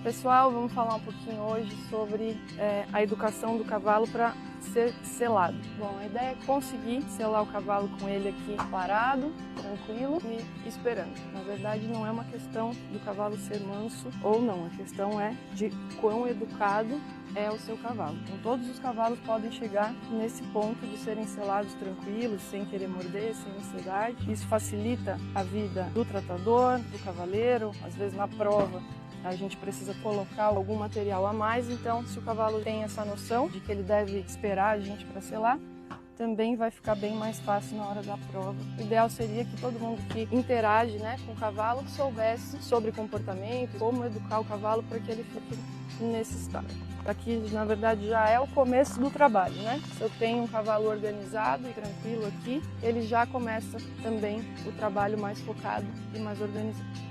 Pessoal, vamos falar um pouquinho hoje sobre a educação do cavalo para ser selado. Bom, a ideia é conseguir selar o cavalo com ele aqui parado, tranquilo e esperando. Na verdade, não é uma questão do cavalo ser manso ou não, a questão é de quão educado é o seu cavalo. Então, todos os cavalos podem chegar nesse ponto de serem selados tranquilos, sem querer morder, sem ansiedade. Isso facilita a vida do tratador, do cavaleiro, às vezes na prova. A gente precisa colocar algum material a mais, então se o cavalo tem essa noção de que ele deve esperar a gente para selar, também vai ficar bem mais fácil na hora da prova. O ideal seria que todo mundo que interage, com o cavalo soubesse sobre comportamento, como educar o cavalo para que ele fique nesse estado. Aqui, na verdade, já é o começo do trabalho, Se eu tenho um cavalo organizado e tranquilo aqui, ele já começa também o trabalho mais focado e mais organizado.